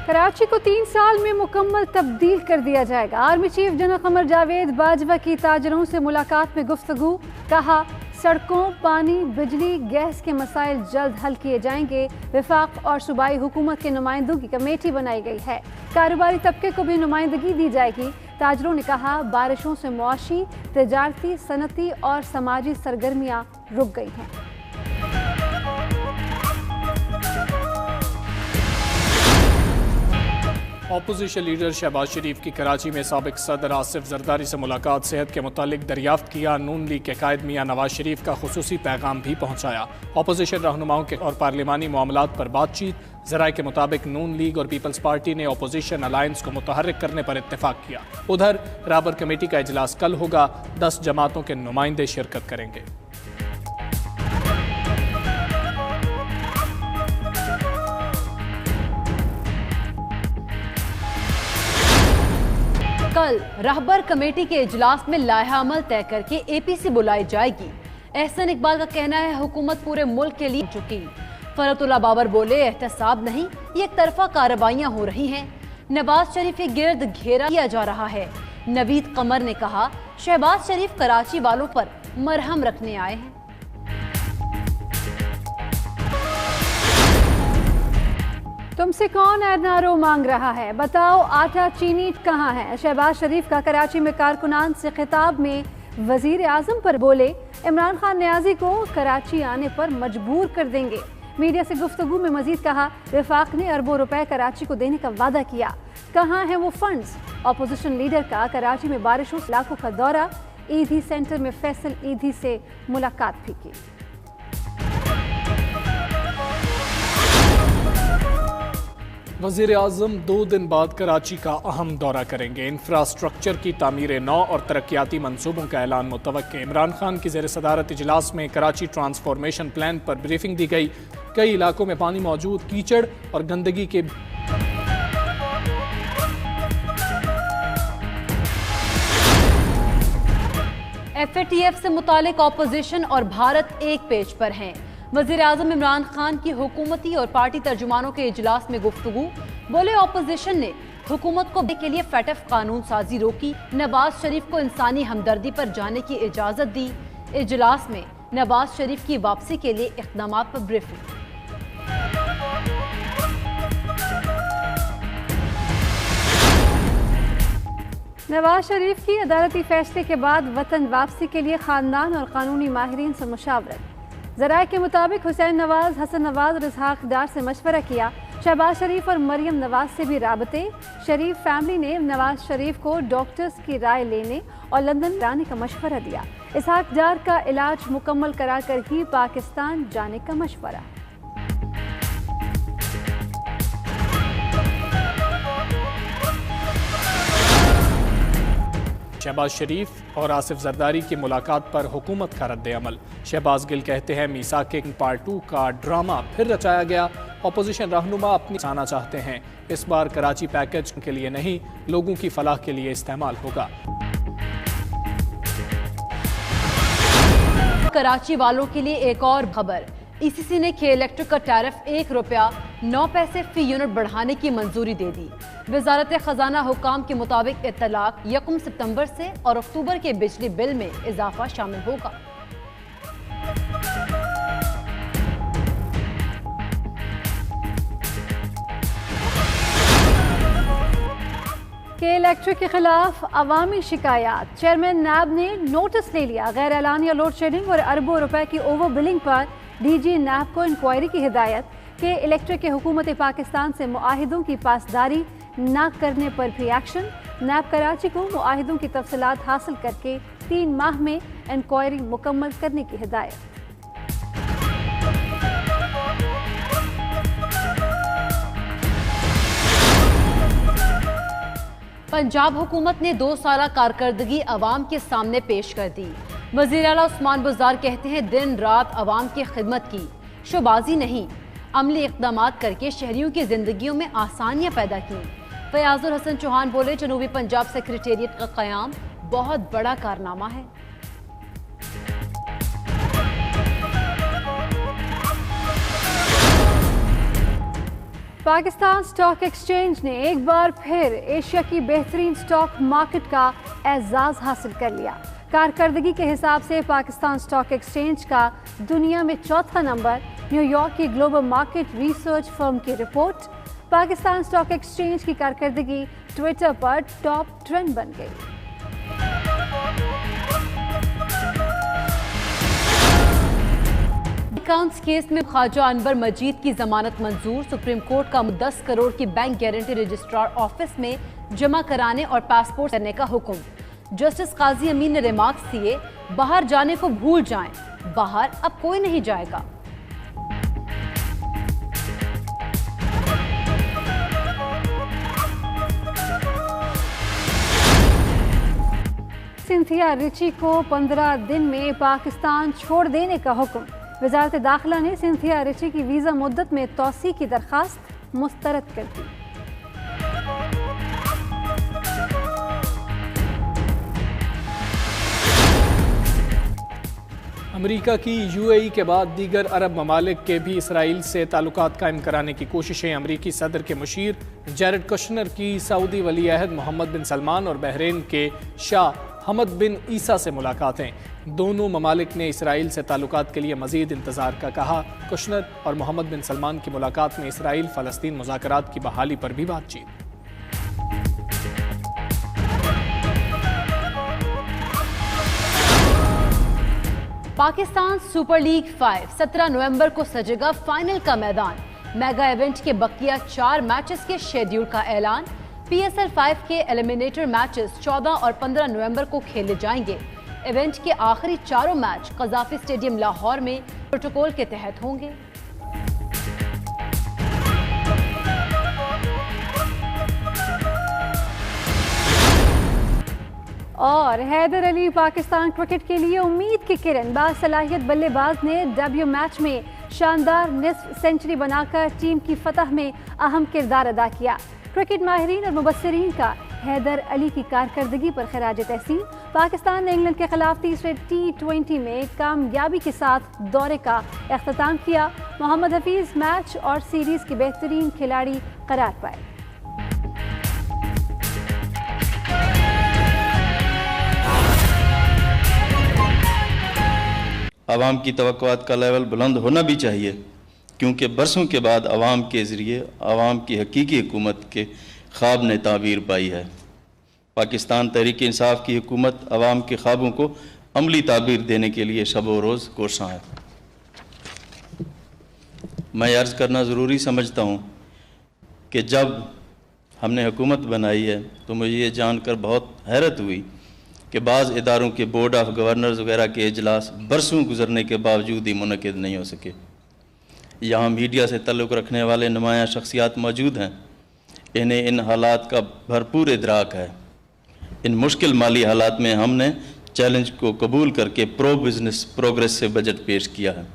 कराची को 3 साल में मुकम्मल तब्दील कर दिया जाएगा। Army chief general Qamar Javed Bajwa की ताजरों से मुलाकात में गुफ्तगू। कहा, सड़कों, पानी, बिजली, गैस के मसाइल जल्द हल किए जाएंगे। वफाक और सूबाई हुकूमत के नुमाइंदों की कमेटी बनाई गई है। कारोबारी तबके को भी नुमाइंदगी दी जाएगी। ताजरों ने कहा, बारिशों से मुआशी, तजारती, सनती और समाजी सरगर्मियाँ रुक गई हैं। अपोजिशन लीडर शहबाज शरीफ की कराची में साबिक सदर आसिफ जरदारी से मुलाकात। सेहत के मुतालिक दरियाफ्त किया। नून लीग के कायद मियां नवाज शरीफ का खुसूसी पैगाम भी पहुंचाया। अपोजिशन रहनुमाओं के और पार्लिमानी मामलात पर बातचीत। ज़राए के मुताबिक नून लीग और पीपल्स पार्टी ने अपोजिशन अलायंस को मुतहर्रिक करने पर इत्तेफाक किया। उधर राबर कमेटी का इजलास कल होगा। 10 जमातों के नुमाइंदे शिरकत करेंगे। कल रहबर कमेटी के इजलास में लाहा अमल तय करके एपीसी बुलाई जाएगी। एहसन इकबाल का कहना है, हुकूमत पूरे मुल्क के लिए चुकी। फरतुल्लाह बाबर बोले, एहतसाब नहीं, ये एक तरफा कार्रवाइयां हो रही हैं। नवाज शरीफ के गिर्द घेरा किया जा रहा है। नवीद कमर ने कहा, शहबाज शरीफ कराची वालों पर मरहम रखने आए हैं। तुमसे कौन एनआरओ मांग रहा है, बताओ आटा चीनी कहाँ है। शहबाज शरीफ का कराची में कारकुनान से खिताब में वजीर आजम पर बोले, इमरान खान न्याजी को कराची आने पर मजबूर कर देंगे। मीडिया से गुफ्तगू में मजीद कहा, वफाक ने अरबों रुपए कराची को देने का वादा किया, कहाँ हैं वो फंड्स। अपोजिशन लीडर का कराची में बारिशों से इलाकों का दौरा। ईदी सेंटर में फैसल ईदी से मुलाकात भी की। वज़ीर आज़म 2 दिन बाद कराची का अहम दौरा करेंगे। इंफ्रास्ट्रक्चर की तामीर नौ और तरक्याती मंसूबों का ऐलान मुतवक्के। इमरान खान की ज़ेर सदारत इजलास में कराची ट्रांसफॉर्मेशन प्लान पर ब्रीफिंग दी गई। कई इलाकों में पानी मौजूद, कीचड़ और गंदगी के FATF से मुतालिक अपोजिशन और भारत एक पेज पर हैं। वज़ीर आज़म इमरान खान की हुकूमती और पार्टी तर्जुमानों के इजलास में गुफ्तगू। बोले, अपोजिशन ने हुकूमत को के लिए फैटफ कानून साजी रोकी। नवाज शरीफ को इंसानी हमदर्दी पर जाने की इजाज़त दी। इजलास में नवाज शरीफ की वापसी के लिए इक़दाम पर ब्रीफिंग। नवाज शरीफ की अदालती फैसले के बाद वतन वापसी के लिए खानदान और कानूनी माहिरीन से मुशावरत। ज़राए के मुताबिक हुसैन नवाज, हसन नवाज और इसहाक डार से मशवरा किया। शहबाज शरीफ और मरियम नवाज से भी राबते। शरीफ फैमिली ने नवाज शरीफ को डॉक्टर्स की राय लेने और लंदन जाने का मशवरा दिया। इसहाक डार का इलाज मुकम्मल कराकर ही पाकिस्तान जाने का मशवरा। शहबाज शरीफ और आसिफ जरदारी की मुलाकात पर हुकूमत का रद्द अमल। शहबाज गिल कहते हैं, मीसाके पार्ट 2 का ड्रामा फिर रचाया गया। अपोजिशन रहनुमा अपनी आना चाहते हैं। इस बार कराची पैकेज के लिए नहीं, लोगों की फलाह के लिए इस्तेमाल होगा। कराची वालों के लिए एक और खबर। ईसीसी ने के इलेक्ट्रिक का टैरिफ ₹1.09 फी यूनिट बढ़ाने की मंजूरी दे दी। वजारत खजाना हुकाम के मुताबिक इत्तलाक 1 सितंबर से और अक्टूबर के बिजली बिल में इजाफा शामिल होगा। के इलेक्ट्रिक के खिलाफ अवामी शिकायत। चेयरमैन नैब ने नोटिस ले लिया। गैर एलानिया लोड शेडिंग और अरबों रुपए की ओवर बिलिंग पर डीजी नैब को इंक्वायरी की हिदायत। के इलेक्ट्रिक के हुकूमत पाकिस्तान से मुआहिदों की पासदारी न करने पर भी एक्शन। नैब कराची को मुआहिदों की तफसीलात हासिल करके 3 माह में इंक्वायरी मुकम्मल करने की हिदायत। पंजाब हुकूमत ने 2 साला कारकर्दगी अवाम के सामने पेश कर दी। वज़ीर आला उस्मान बुज़दार कहते हैं, दिन रात अवाम की खिदमत की, शोबाजी नहीं, अमली इक़दामात करके शहरियों की जिंदगियों में आसानियां पैदा की। फयाजुल हसन चौहान बोले, जनूबी पंजाब सेक्रेटेरिएट का क़याम बहुत बड़ा कारनामा है। पाकिस्तान स्टॉक एक्सचेंज ने एक बार फिर एशिया की बेहतरीन स्टॉक मार्केट का एजाज हासिल कर लिया। कारकर्दगी के हिसाब से पाकिस्तान स्टॉक एक्सचेंज का दुनिया में चौथा नंबर। न्यूयॉर्क की ग्लोबल मार्केट रिसर्च फर्म की रिपोर्ट। पाकिस्तान स्टॉक एक्सचेंज की कारकर्दगी ट्विटर पर टॉप ट्रेंड बन गई। अकाउंट्स केस में ख्वाजा अनवर मजीद की जमानत मंजूर। सुप्रीम कोर्ट का 10 करोड़ की बैंक गारंटी रजिस्ट्रार ऑफिस में जमा कराने और पासपोर्ट करने का हुक्म। जस्टिस काजी अमीन ने रिमार्क्स दिए, बाहर जाने को भूल जाएं, बाहर अब कोई नहीं जाएगा। सिंथिया रिची को 15 दिन में पाकिस्तान छोड़ देने का हुक्म। वजारत दाखिला ने सिंथिया रिची की वीज़ा मुद्दत में तौसी की दरखास्त मुस्तरद कर दी। अमेरिका की यूएई के बाद दीगर अरब ममालिक के भी इसराइल से ताल्लुकात कायम कराने की कोशिशें। अमेरिकी सदर के मुशीर जैरेड कुशनर की सऊदी वली अहद मोहम्मद बिन सलमान और बहरीन के शाह हमद बिन ईसा से मुलाकातें। दोनों ममालिक ने इसराइल से ताल्लुकात के लिए मजीद इंतजार का कहा। कुशनर और मोहम्मद बिन सलमान की मुलाकात में इसराइल फ़लस्तीन मुज़ाकरात की बहाली पर भी बातचीत। पाकिस्तान सुपर लीग 5 17 नवंबर को सजेगा फाइनल का मैदान। मेगा इवेंट के बकिया 4 मैचेस के शेड्यूल का ऐलान। PSL 5 के एलिमिनेटर मैचेस 14 और 15 नवंबर को खेले जाएंगे। इवेंट के आखिरी चारों मैच कज़ाफी स्टेडियम लाहौर में प्रोटोकॉल के तहत होंगे। और हैदर अली पाकिस्तान क्रिकेट के लिए उम्मीद की किरण। बासलाहियत बल्लेबाज ने डेब्यू मैच में शानदार निस्फ सेंचुरी बनाकर टीम की फतह में अहम किरदार अदा किया। क्रिकेट माहिरीन और मुबस्सिरीन का हैदर अली की कारकर्दगी पर खराज तहसीन। पाकिस्तान ने इंग्लैंड के खिलाफ तीसरे T20 में कामयाबी के साथ दौरे का अख्ताम किया। मोहम्मद हफीज मैच और सीरीज के बेहतरीन खिलाड़ी करार पाए। आवाम की तवक्कुआत का लेवल बुलंद होना भी चाहिए, क्योंकि बरसों के बाद आवाम के ज़रिए आवाम की हकीकी हुकूमत के ख्वाब ने ताबीर पाई है। पाकिस्तान तहरीक इंसाफ की हुकूमत आवाम के ख्वाबों को अमली ताबीर देने के लिए शब व रोज़ कोशां है। मैं अर्ज़ करना ज़रूरी समझता हूँ कि जब हमने हुकूमत बनाई है तो मुझे ये जानकर बहुत हैरत हुई कि बाज़ इदारों के बोर्ड ऑफ गवर्नर्स वगैरह के इजलास बरसों गुजरने के बावजूद ही मुनक़िद नहीं हो सके। यहाँ मीडिया से ताल्लुक़ रखने वाले नुमायाँ शख्सियात मौजूद हैं। इन्हें इन हालात का भरपूर इदराक है। इन मुश्किल माली हालात में हमने चैलेंज को कबूल करके प्रो बिज़नेस प्रोग्रेस से बजट पेश किया है।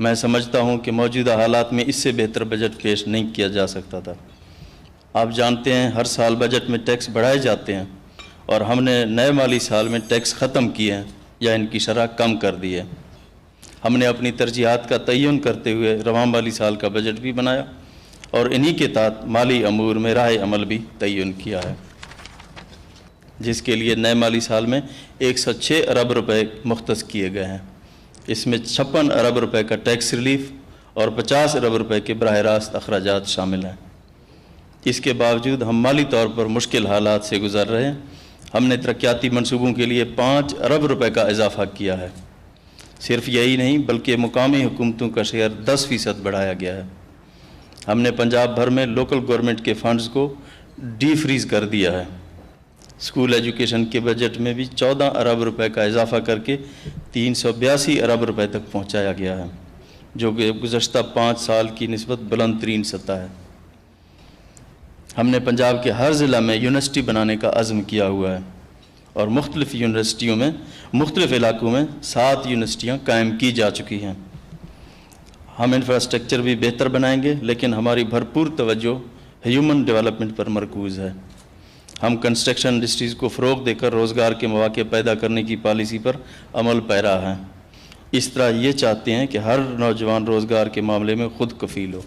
मैं समझता हूँ कि मौजूदा हालात में इससे बेहतर बजट पेश नहीं किया जा सकता था। आप जानते हैं हर साल बजट में टैक्स बढ़ाए जाते हैं और हमने नए माली साल में टैक्स ख़त्म किए हैं या इनकी शरह कम कर दी है। हमने अपनी तरजीहात का तयन करते हुए रवां माली साल का बजट भी बनाया और इन्हीं के तहत माली अमूर में राह अमल भी तयन किया है, जिसके लिए नए माली साल में 106 अरब रुपए मुख्तस किए गए हैं। इसमें 56 अरब रुपए का टैक्स रिलीफ और 50 अरब रुपए के बराह रास्त अखराजात शामिल हैं। इसके बावजूद हम माली तौर पर मुश्किल हालात से गुजर रहे हैं। हमने तरक्याती मनसूबों के लिए 5 अरब रुपए का इजाफ़ा किया है। सिर्फ यही नहीं बल्कि मुकामी हुकूमतों का शेयर 10% बढ़ाया गया है। हमने पंजाब भर में लोकल गवर्नमेंट के फंड्स को डीफ्रीज़ कर दिया है। स्कूल एजुकेशन के बजट में भी 14 अरब रुपए का इजाफ़ा करके 382 अरब रुपए तक पहुंचाया गया है, जो कि गुज़श्ता 5 साल की निस्बत बुलंद तरीन सतह है। हमने पंजाब के हर ज़िला में यूनिवर्सिटी बनाने का अज़्म किया हुआ है और मुख्तलिफ़ यूनिवर्सिटियों में मुख्तलिफ़ इलाकों में 7 यूनिवर्सिटियाँ कायम की जा चुकी हैं। हम इंफ्रास्ट्रक्चर भी बेहतर बनाएंगे, लेकिन हमारी भरपूर तवज्जो ह्यूमन डेवलपमेंट पर मरकूज़ है। हम कंस्ट्रक्शन इंडस्ट्रीज़ को फ़रोग़ देकर रोज़गार के मौक़े पैदा करने की पॉलिसी पर अमल पैरा हैं। इस तरह ये चाहते हैं कि हर नौजवान रोज़गार के मामले में ख़ुद कफ़ील हो।